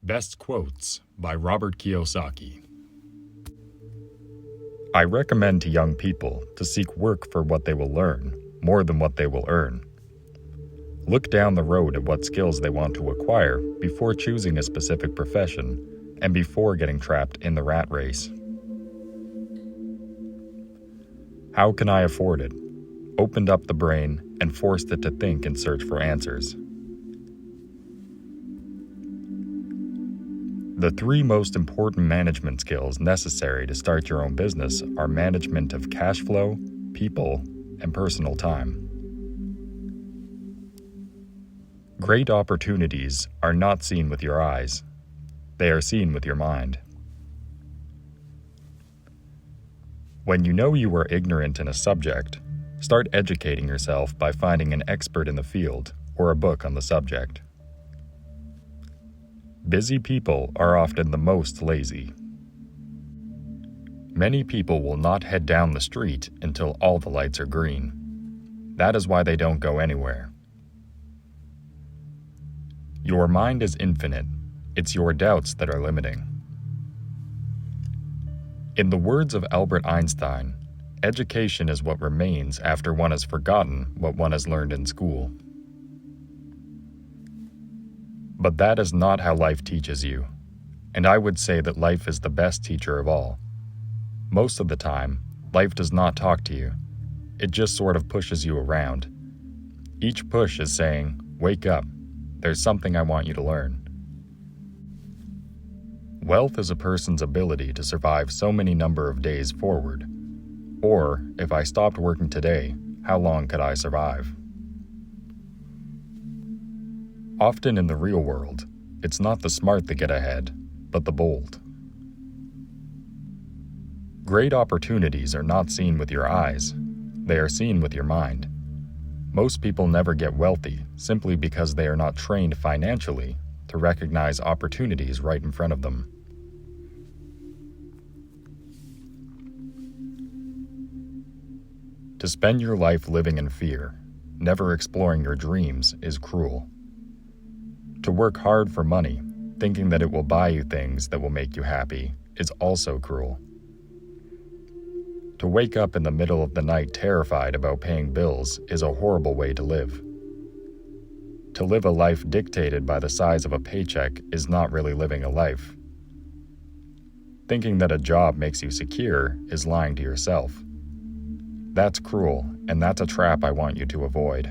Best Quotes by Robert Kiyosaki. I recommend to young people to seek work for what they will learn more than what they will earn. Look down the road at what skills they want to acquire before choosing a specific profession and before getting trapped in the rat race. How can I afford it? Opened up the brain and forced it to think and search for answers. The three most important management skills necessary to start your own business are management of cash flow, people, and personal time. Great opportunities are not seen with your eyes. They are seen with your mind. When you know you are ignorant in a subject, start educating yourself by finding an expert in the field or a book on the subject. Busy people are often the most lazy. Many people will not head down the street until all the lights are green. That is why they don't go anywhere. Your mind is infinite. It's your doubts that are limiting. In the words of Albert Einstein, education is what remains after one has forgotten what one has learned in school. But that is not how life teaches you, and I would say that life is the best teacher of all. Most of the time, life does not talk to you. It just sort of pushes you around. Each push is saying, "Wake up, there's something I want you to learn." Wealth is a person's ability to survive so many number of days forward. Or, if I stopped working today, how long could I survive? Often in the real world, it's not the smart that get ahead, but the bold. Great opportunities are not seen with your eyes. They are seen with your mind. Most people never get wealthy simply because they are not trained financially to recognize opportunities right in front of them. To spend your life living in fear, never exploring your dreams, is cruel. To work hard for money, thinking that it will buy you things that will make you happy, is also cruel. To wake up in the middle of the night terrified about paying bills is a horrible way to live. To live a life dictated by the size of a paycheck is not really living a life. Thinking that a job makes you secure is lying to yourself. That's cruel, and that's a trap I want you to avoid.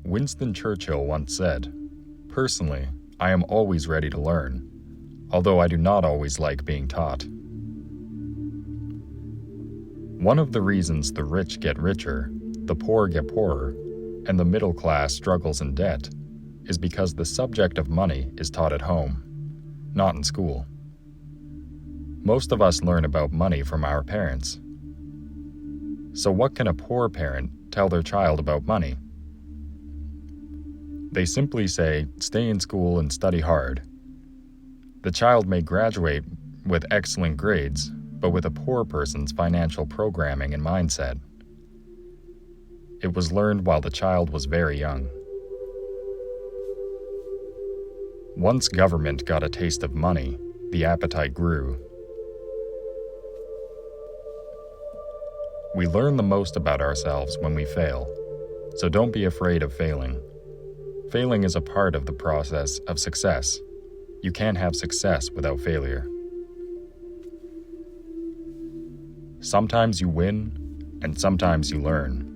Winston Churchill once said, "Personally, I am always ready to learn, although I do not always like being taught." One of the reasons the rich get richer, the poor get poorer, and the middle class struggles in debt is because the subject of money is taught at home, not in school. Most of us learn about money from our parents. So what can a poor parent tell their child about money? They simply say, "Stay in school and study hard." The child may graduate with excellent grades, but with a poor person's financial programming and mindset. It was learned while the child was very young. Once government got a taste of money, the appetite grew. We learn the most about ourselves when we fail, so don't be afraid of failing. Failing is a part of the process of success. You can't have success without failure. Sometimes you win, and sometimes you learn.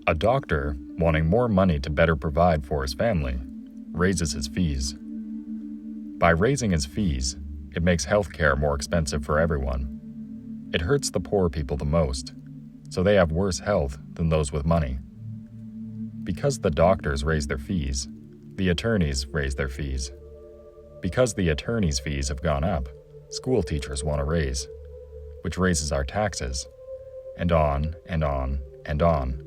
A doctor, wanting more money to better provide for his family, raises his fees. By raising his fees, it makes healthcare more expensive for everyone. It hurts the poor people the most, so they have worse health than those with money. Because the doctors raise their fees, the attorneys raise their fees. Because the attorneys' fees have gone up, school teachers want a raise, which raises our taxes, and on and on and on.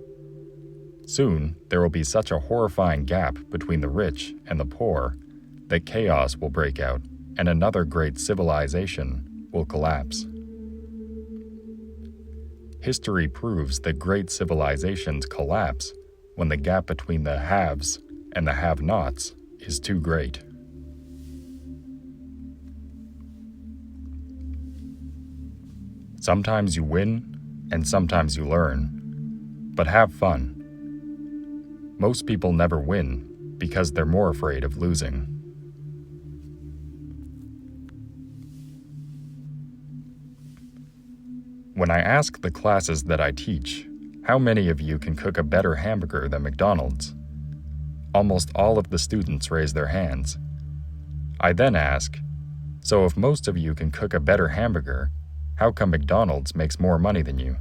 Soon, there will be such a horrifying gap between the rich and the poor that chaos will break out and another great civilization will collapse. History proves that great civilizations collapse when the gap between the haves and the have-nots is too great. Sometimes you win, and sometimes you learn. But have fun. Most people never win because they're more afraid of losing. When I ask the classes that I teach, how many of you can cook a better hamburger than McDonald's? Almost all of the students raise their hands. I then ask, so if most of you can cook a better hamburger, how come McDonald's makes more money than you?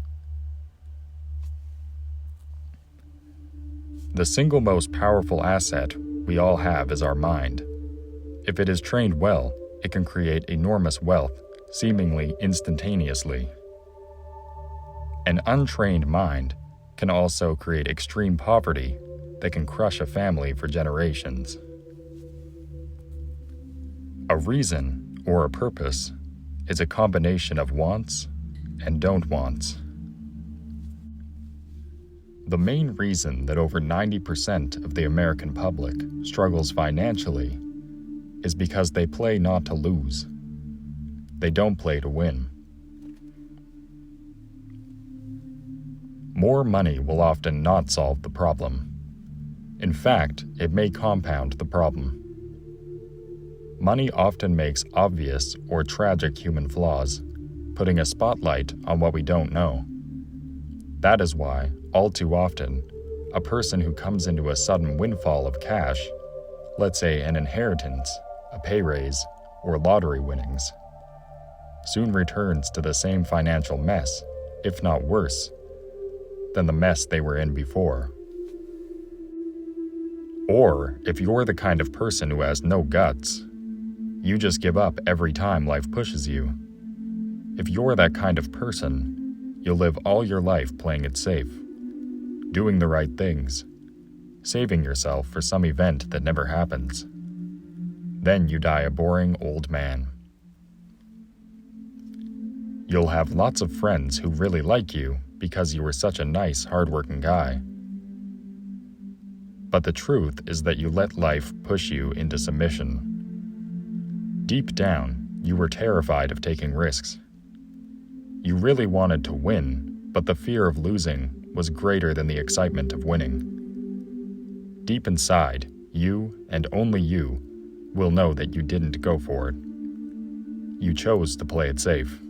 The single most powerful asset we all have is our mind. If it is trained well, it can create enormous wealth, seemingly instantaneously. An untrained mind can also create extreme poverty that can crush a family for generations. A reason, or a purpose, is a combination of wants and don't wants. The main reason that over 90% of the American public struggles financially is because they play not to lose. They don't play to win. More money will often not solve the problem. In fact, it may compound the problem. Money often makes obvious or tragic human flaws, putting a spotlight on what we don't know. That is why, all too often, a person who comes into a sudden windfall of cash, let's say an inheritance, a pay raise, or lottery winnings, soon returns to the same financial mess, if not worse, than the mess they were in before. Or, if you're the kind of person who has no guts, you just give up every time life pushes you. If you're that kind of person, you'll live all your life playing it safe, doing the right things, saving yourself for some event that never happens. Then you die a boring old man. You'll have lots of friends who really like you because you were such a nice, hardworking guy. But the truth is that you let life push you into submission. Deep down, you were terrified of taking risks. You really wanted to win, but the fear of losing was greater than the excitement of winning. Deep inside, you, and only you, will know that you didn't go for it. You chose to play it safe.